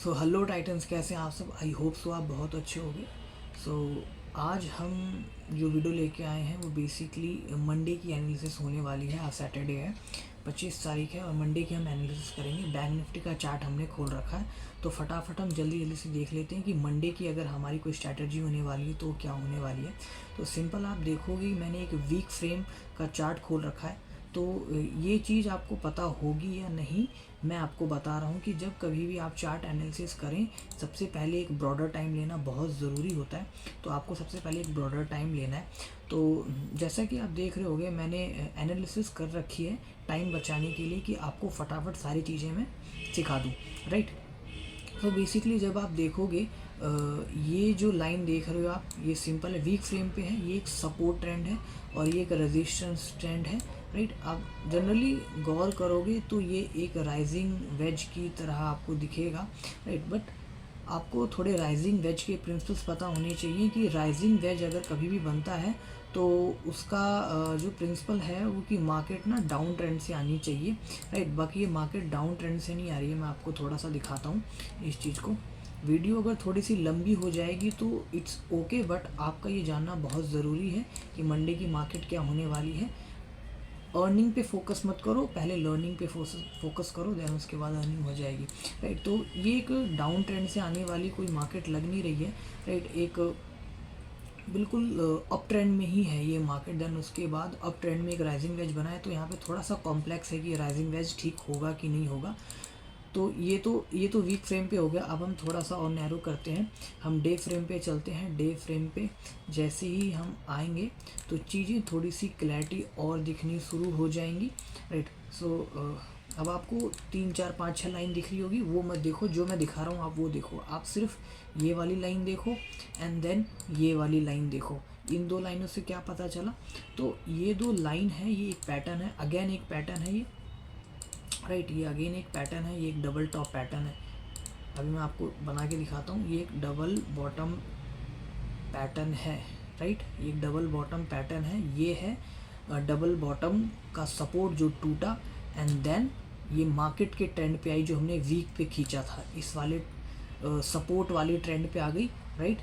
So hello titans, कैसे हैं आप सब। आई होप सो आप बहुत अच्छे होंगे। सो आज हम जो वीडियो लेके आए हैं वो बेसिकली मंडे की एनालिसिस होने वाली है। आज सैटरडे है, 25 तारीख है और मंडे की हम एनालिसिस करेंगे। बैंक निफ्टी का चार्ट हमने खोल रखा है, तो फटाफट हम जल्दी जल्दी से देख लेते हैं कि मंडे की अगर हमारी कोई स्ट्रैटेजी होने वाली है तो क्या होने वाली है। तो सिंपल आप देखोगे, मैंने एक वीक फ्रेम का चार्ट खोल रखा है। तो ये चीज़ आपको पता होगी या नहीं, मैं आपको बता रहा हूँ कि जब कभी भी आप चार्ट एनालिसिस करें, सबसे पहले एक ब्रॉडर टाइम लेना बहुत ज़रूरी होता है। तो आपको सबसे पहले एक ब्रॉडर टाइम लेना है। तो जैसा कि आप देख रहे होंगे, मैंने एनालिसिस कर रखी है टाइम बचाने के लिए कि आपको फटाफट सारी चीज़ें मैं सिखा दूँ, राइट। तो बेसिकली जब आप देखोगे, ये जो लाइन देख रहे हो आप, ये सिंपल है, वीक फ्रेम पे है। ये एक सपोर्ट ट्रेंड है और ये एक रेजिस्टेंस ट्रेंड है, राइट। आप जनरली गौर करोगे तो ये एक राइजिंग वेज की तरह आपको दिखेगा, राइट। बट आपको थोड़े राइजिंग वेज के प्रिंसिपल्स पता होने चाहिए कि राइजिंग वेज अगर कभी भी बनता है तो उसका जो प्रिंसिपल है वो कि मार्केट ना डाउन ट्रेंड से आनी चाहिए, राइट। बाकी ये मार्केट डाउन ट्रेंड से नहीं आ रही है। मैं आपको थोड़ा सा दिखाता हूँ इस चीज़ को। वीडियो अगर थोड़ी सी लंबी हो जाएगी तो इट्स ओके, बट आपका ये जानना बहुत ज़रूरी है कि मंडे की मार्केट क्या होने वाली है। अर्निंग पे फोकस मत करो, पहले लर्निंग पे फोकस करो, देन उसके बाद अर्निंग हो जाएगी, राइट। तो ये एक डाउन ट्रेंड से आने वाली कोई मार्केट लग नहीं रही है, राइट। एक बिल्कुल अप ट्रेंड में ही है ये मार्केट। देन उसके बाद अप ट्रेंड में एक राइजिंग वेज बना है, तो यहाँ पे थोड़ा सा कॉम्प्लेक्स है कि राइजिंग वेज ठीक होगा कि नहीं होगा। तो ये तो वीक फ्रेम पे हो गया। अब हम थोड़ा सा और नैरो करते हैं, हम डे फ्रेम पे चलते हैं। डे फ्रेम पे जैसे ही हम आएंगे तो चीज़ें थोड़ी सी क्लैरिटी और दिखनी शुरू हो जाएंगी, राइट। सो अब आपको 3 4 5 6 लाइन दिख रही होगी, वो मत देखो, जो मैं दिखा रहा हूँ आप वो देखो। आप सिर्फ ये वाली लाइन देखो एंड देन ये वाली लाइन देखो। इन दो लाइनों से क्या पता चला, तो ये दो लाइन है, ये एक पैटर्न है, अगेन एक पैटर्न है ये, राइट। ये अगेन एक पैटर्न है, ये एक डबल टॉप पैटर्न है। अभी मैं आपको बना के दिखाता हूँ। ये एक डबल बॉटम पैटर्न है, राइट। ये एक डबल बॉटम पैटर्न है। ये है डबल बॉटम का सपोर्ट जो टूटा एंड देन ये मार्केट के ट्रेंड पे आई, जो हमने वीक पे खींचा था, इस वाले सपोर्ट वाले ट्रेंड पे आ गई, राइट।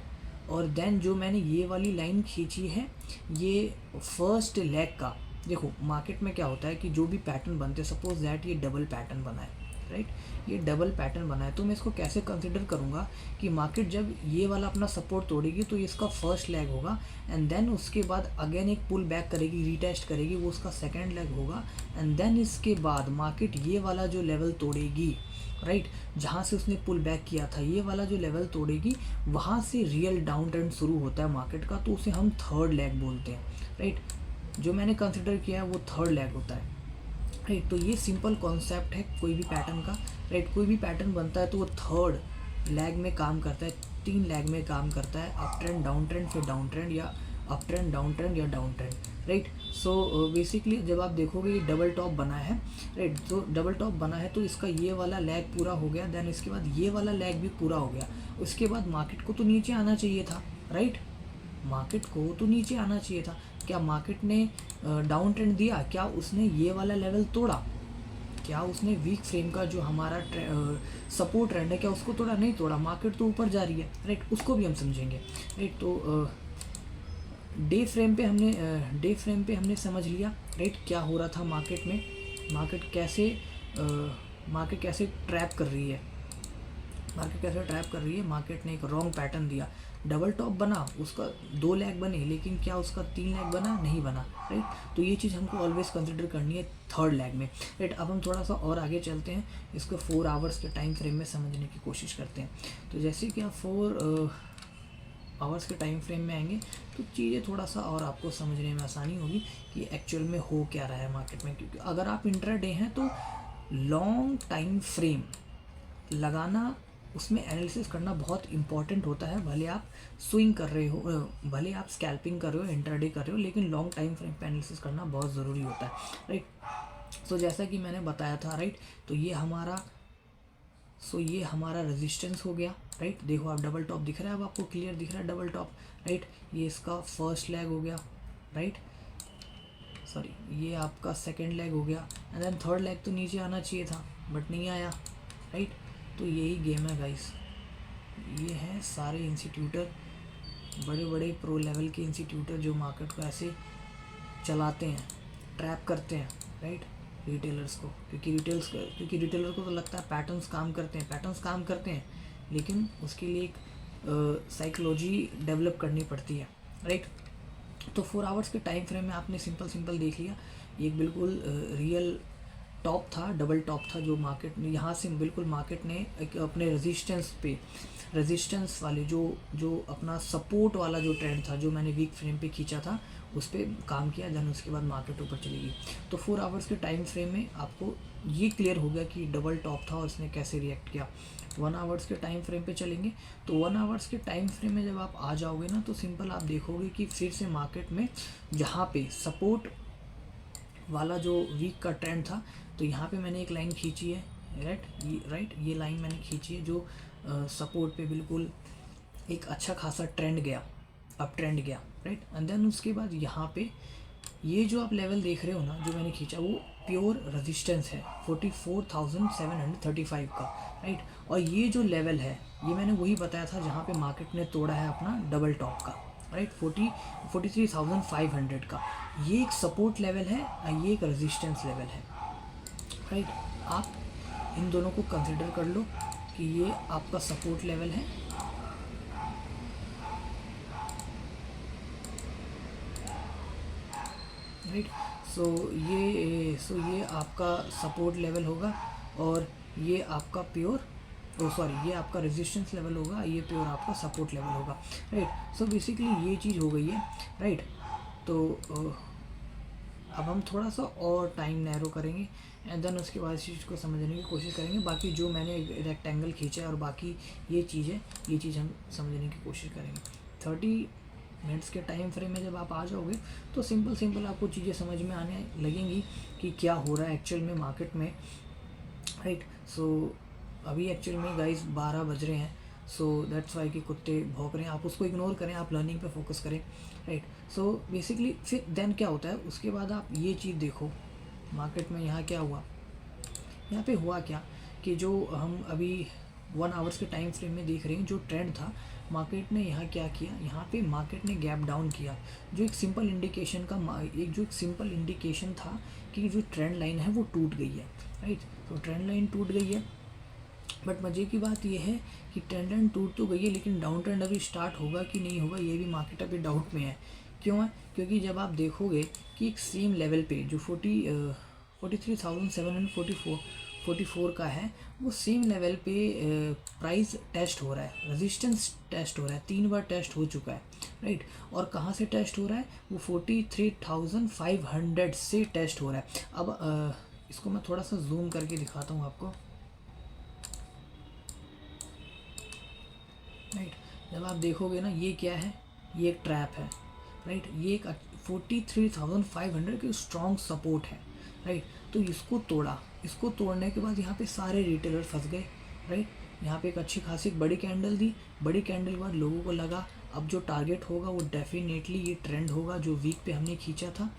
और देन जो मैंने ये वाली लाइन खींची है, ये फर्स्ट लेग का, देखो मार्केट में क्या होता है कि जो भी पैटर्न बनते हैं, सपोज दैट ये डबल पैटर्न बना है, राइट। ये डबल पैटर्न बना है, तो मैं इसको कैसे कंसिडर करूँगा कि मार्केट जब ये वाला अपना सपोर्ट तोड़ेगी तो ये इसका फर्स्ट लेग होगा एंड देन उसके बाद अगेन एक पुल बैक करेगी, रीटेस्ट करेगी, वो उसका सेकेंड लेग होगा एंड देन इसके बाद मार्केट ये वाला जो लेवल तोड़ेगी, राइट, जहाँ से उसने पुल बैक किया था, ये वाला जो लेवल तोड़ेगी, वहाँ से रियल डाउन ट्रेंड शुरू होता है मार्केट का, तो उसे हम थर्ड लेग बोलते हैं, राइट। जो मैंने कंसिडर किया है वो थर्ड लेग होता है, राइट। तो ये सिंपल कॉन्सेप्ट है कोई भी पैटर्न का, राइट। कोई भी पैटर्न बनता है तो वो थर्ड लेग में काम करता है, 3 लेग में काम करता है, अप ट्रेंड डाउन ट्रेंड, फिर डाउन ट्रेंड या अप ट्रेंड डाउन ट्रेंड या down trend, right. So basically जब आप देखोगे ये डबल टॉप बना है, राइट। तो डबल टॉप बना है तो इसका ये वाला लेग पूरा हो गया, देन इसके बाद ये वाला लेग भी पूरा हो गया। उसके बाद मार्केट को तो नीचे आना चाहिए था, राइट। मार्केट को तो नीचे आना चाहिए था। क्या मार्केट ने डाउन ट्रेंड दिया? क्या उसने ये वाला लेवल तोड़ा? क्या उसने वीक फ्रेम का जो हमारा सपोर्ट ट्रेंड है, क्या उसको तोड़ा? नहीं तोड़ा। मार्केट तो ऊपर जा रही है, राइट। उसको भी हम समझेंगे, राइट। तो डे फ्रेम पे हमने समझ लिया, राइट, क्या हो रहा था मार्केट में, मार्केट कैसे ट्रैप कर रही है, मार्केट ने एक रॉन्ग पैटर्न दिया, डबल टॉप बना, उसका 2 लेग बने, लेकिन क्या उसका 3 लेग बना? नहीं बना, राइट। तो ये चीज़ हमको ऑलवेज कंसिडर करनी है थर्ड लेग में, राइट। अब हम थोड़ा सा और आगे चलते हैं, इसको 4 आवर्स के टाइम फ्रेम में समझने की कोशिश करते हैं। तो जैसे कि आप 4 आवर्स के टाइम फ्रेम में आएंगे तो चीज़ें थोड़ा सा और आपको समझने में आसानी होगी कि एक्चुअल में हो क्या रहा है मार्केट में। क्योंकि अगर आप इंट्राडे हैं तो लॉन्ग टाइम फ्रेम लगाना, उसमें एनालिसिस करना बहुत इंपॉर्टेंट होता है। भले आप स्विंग कर रहे हो, भले आप स्कैल्पिंग कर रहे हो, इंट्राडे कर रहे हो, लेकिन लॉन्ग टाइम फ्रेम पे एनालिसिस करना बहुत ज़रूरी होता है, राइट। सो जैसा कि मैंने बताया था, राइट, तो ये हमारा रेजिस्टेंस हो गया, राइट। देखो आप डबल टॉप दिख रहा है, अब आपको क्लियर दिख रहा है डबल टॉप, राइट। ये इसका फर्स्ट लेग हो गया, राइट, सॉरी, ये आपका सेकेंड लेग हो गया एंड देन थर्ड लेग तो नीचे आना चाहिए था बट नहीं आया, राइट। तो यही गेम है गाइस। ये हैं सारे इंस्टीट्यूटर, बड़े बड़े प्रो लेवल के इंस्टीट्यूटर जो मार्केट को ऐसे चलाते हैं, ट्रैप करते हैं, राइट, रिटेलर्स को। क्योंकि रिटेलर को तो लगता है पैटर्न्स काम करते हैं, लेकिन उसके लिए एक साइकोलॉजी डेवलप करनी पड़ती है, राइट। तो 4 आवर्स के टाइम फ्रेम में आपने सिंपल देख लिया, एक बिल्कुल रियल टॉप था, डबल टॉप था, जो मार्केट ने यहाँ से बिल्कुल मार्केट ने एक अपने रेजिस्टेंस वाले जो अपना सपोर्ट वाला जो ट्रेंड था, जो मैंने वीक फ्रेम पे खींचा था, उस पर काम किया। देन उसके बाद मार्केट ऊपर चली गई। तो 4 आवर्स के टाइम फ्रेम में आपको ये क्लियर हो गया कि डबल टॉप था और इसने कैसे रिएक्ट किया। 1 आवर्स के टाइम फ्रेम पे चलेंगे। तो 1 आवर्स के टाइम फ्रेम में जब आप आ जाओगे ना, तो सिंपल आप देखोगे कि फिर से मार्केट में जहाँ पे सपोर्ट वाला जो वीक का ट्रेंड था, तो यहाँ पे मैंने एक लाइन खींची है, राइट, ये लाइन मैंने खींची है जो सपोर्ट पे बिल्कुल एक अच्छा खासा ट्रेंड गया, अप ट्रेंड गया, राइट। एंड देन उसके बाद यहाँ पे ये जो आप लेवल देख रहे हो ना, जो मैंने खींचा, वो प्योर रेजिस्टेंस है 44,735 का, राइट। और ये जो लेवल है, ये मैंने वही बताया था जहाँ पे मार्केट ने तोड़ा है अपना डबल टॉप का, राइट, 43,500 का। ये एक सपोर्ट लेवल है और ये एक रेजिस्टेंस लेवल है, राइट। आप इन दोनों को कंसिडर कर लो कि ये आपका सपोर्ट लेवल है, राइट। सो ये आपका सपोर्ट लेवल होगा और ये आपका ये आपका रेजिस्टेंस लेवल होगा, ये प्योर आपका सपोर्ट लेवल होगा, राइट। सो बेसिकली ये चीज़ हो गई है, राइट। तो अब हम थोड़ा सा और टाइम नैरो करेंगे एंड देन उसके बाद इस चीज़ को समझने की कोशिश करेंगे। बाकी जो मैंने रेक्टेंगल खींचा है और बाकी ये चीज़ हम समझने की कोशिश करेंगे। 30 मिनट्स के टाइम फ्रेम में जब आप आ जाओगे तो सिंपल आपको चीज़ें समझ में आने लगेंगी कि क्या हो रहा है एक्चुअल में मार्केट में, राइट। सो अभी एक्चुअल में गाइस 12 बज रहे हैं, सो दैट्स वाई कि कुत्ते भौंक रहे हैं। आप उसको इग्नोर करें, आप लर्निंग पे फोकस करें, राइट। सो बेसिकली फिर देन क्या होता है, उसके बाद आप ये चीज़ देखो मार्केट में यहाँ क्या हुआ। यहाँ पे हुआ क्या कि जो हम अभी 1 आवर्स के टाइम फ्रेम में देख रहे हैं, जो ट्रेंड था, मार्केट ने यहाँ क्या किया, यहाँ पे मार्केट ने गैप डाउन किया, जो एक सिंपल इंडिकेशन था कि जो ट्रेंड लाइन है वो टूट गई है, राइट। तो ट्रेंड लाइन टूट गई है, बट मज़े की बात यह है कि ट्रेंड लाइन टूट तो गई है, लेकिन डाउन ट्रेंड अभी स्टार्ट होगा कि नहीं होगा, ये भी मार्केट अभी डाउट में है। क्यों है? क्योंकि जब आप देखोगे कि एक सेम लेवल पे जो 43,744 का है, वो सेम लेवल पे प्राइस टेस्ट हो रहा है, रेजिस्टेंस टेस्ट हो रहा है, 3 बार टेस्ट हो चुका है, राइट। और कहाँ से टेस्ट हो रहा है? वो 43,500 से टेस्ट हो रहा है। अब इसको मैं थोड़ा सा जूम करके दिखाता हूँ आपको, राइट। जब आप देखोगे ना, ये क्या है, ये एक ट्रैप है, राइट। ये एक 43,500 की स्ट्रॉन्ग सपोर्ट है, राइट। तो इसको तोड़ने के बाद यहाँ पे सारे रिटेलर फंस गए, राइट। यहाँ पे एक अच्छी खासी बड़ी कैंडल दी, बड़ी कैंडल के बाद लोगों को लगा अब जो टारगेट होगा वो डेफिनेटली ये ट्रेंड होगा जो वीक पे हमने खींचा था।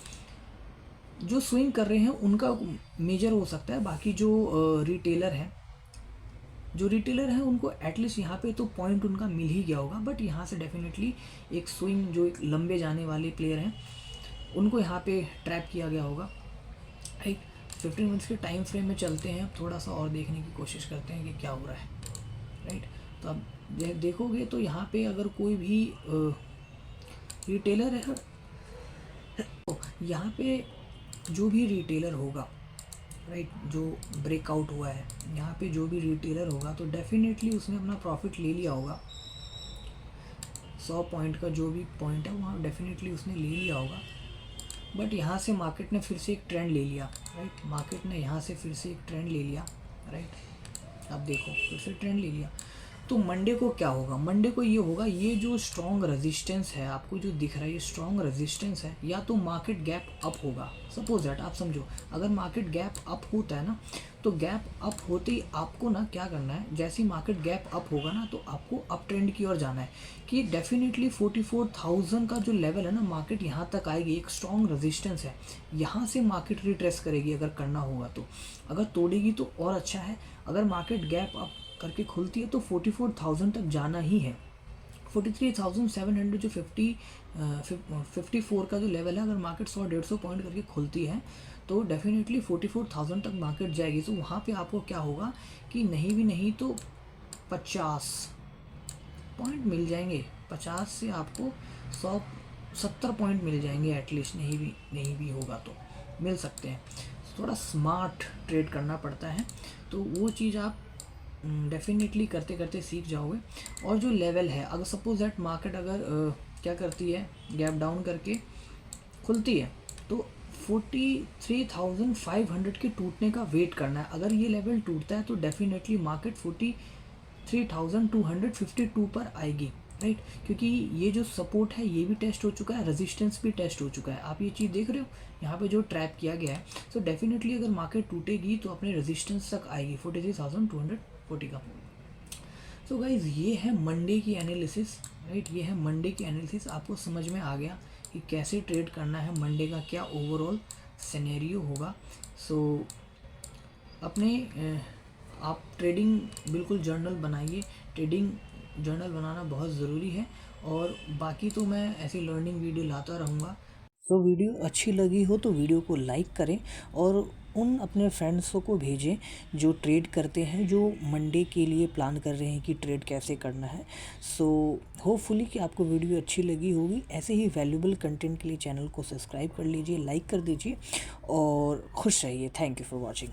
जो स्विंग कर रहे हैं उनका मेजर हो सकता है, बाकी जो रिटेलर हैं उनको एटलीस्ट यहाँ पे तो पॉइंट उनका मिल ही गया होगा। बट यहाँ से डेफिनेटली एक स्विंग, जो एक लंबे जाने वाले प्लेयर हैं, उनको यहाँ पे ट्रैप किया गया होगा, राइट। 15 मिनट्स के टाइम फ्रेम में चलते हैं, थोड़ा सा और देखने की कोशिश करते हैं कि क्या हो रहा है, राइट। तो अब देखोगे तो यहाँ पे अगर कोई भी रिटेलर है, तो यहाँ पे जो भी रिटेलर होगा, राइट, जो ब्रेकआउट हुआ है, यहाँ पे जो भी रिटेलर होगा तो डेफिनेटली उसने अपना प्रॉफिट ले लिया होगा। 100 पॉइंट का जो भी पॉइंट है वहाँ डेफिनेटली उसने ले लिया होगा। बट यहाँ से मार्केट ने फिर से एक ट्रेंड ले लिया, राइट। मार्केट ने यहाँ से फिर से एक ट्रेंड ले लिया, राइट। अब देखो फिर से ट्रेंड ले लिया। तो मंडे को क्या होगा? मंडे को ये होगा, ये जो स्ट्रॉन्ग रेजिस्टेंस है आपको जो दिख रहा है, ये स्ट्रॉन्ग रेजिस्टेंस है, या तो मार्केट गैप अप होगा। सपोज दैट आप समझो, अगर मार्केट गैप अप होता है ना, तो गैप अप होते ही आपको ना क्या करना है, जैसे ही मार्केट गैप अप होगा ना, तो आपको अप ट्रेंड की ओर जाना है कि डेफिनेटली 44,000 का जो लेवल है ना, मार्केट यहाँ तक आएगी, एक स्ट्रॉन्ग रेजिस्टेंस है, यहाँ से मार्केट रिट्रेस करेगी अगर करना होगा तो। अगर तोड़ेगी तो और अच्छा है, अगर मार्केट गैप अप करके खुलती है तो 44,000 तक जाना ही है। 43,700 जो 54 का जो लेवल है, अगर मार्केट 100-150 पॉइंट करके खुलती है तो डेफिनेटली 44,000 तक मार्केट जाएगी। तो वहाँ पे आपको क्या होगा कि नहीं भी नहीं तो 50 पॉइंट मिल जाएंगे, 50 से आपको 170 पॉइंट मिल जाएंगे एटलीस्ट, नहीं भी होगा तो मिल सकते हैं। थोड़ा स्मार्ट ट्रेड करना पड़ता है, तो वो चीज़ आप डेफिनेटली करते करते सीख जाओगे। और जो लेवल है, अगर सपोज दैट मार्केट अगर क्या करती है, गैप डाउन करके खुलती है तो 43,500 के टूटने का वेट करना है। अगर ये लेवल टूटता है तो डेफिनेटली मार्केट 43,252 पर आएगी, राइट। क्योंकि ये जो सपोर्ट है ये भी टेस्ट हो चुका है, रेजिस्टेंस भी टेस्ट हो चुका है। आप ये चीज़ देख रहे हो यहाँ पे जो ट्रैप किया गया है। सो डेफिनेटली अगर मार्केट टूटेगी तो अपने रेजिस्टेंस तक आएगी 43,240 का। सो गाइज ये है मंडे की एनालिसिस, राइट। ये है मंडे की एनालिसिस। आपको समझ में आ गया कि कैसे ट्रेड करना है, मंडे का क्या ओवरऑल सिनेरियो होगा। सो अपने आप ट्रेडिंग बिल्कुल जर्नल बनाइए, ट्रेडिंग जर्नल बनाना बहुत ज़रूरी है। और बाकी तो मैं ऐसी लर्निंग वीडियो लाता रहूँगा। तो वीडियो अच्छी लगी हो तो वीडियो को लाइक करें और उन अपने फ्रेंड्सों को भेजें जो ट्रेड करते हैं, जो मंडे के लिए प्लान कर रहे हैं कि ट्रेड कैसे करना है। सो होपफुली कि आपको वीडियो अच्छी लगी होगी। ऐसे ही वैल्यूबल कंटेंट के लिए चैनल को सब्सक्राइब कर लीजिए, लाइक कर दीजिए और खुश रहिए। Thank you for watching.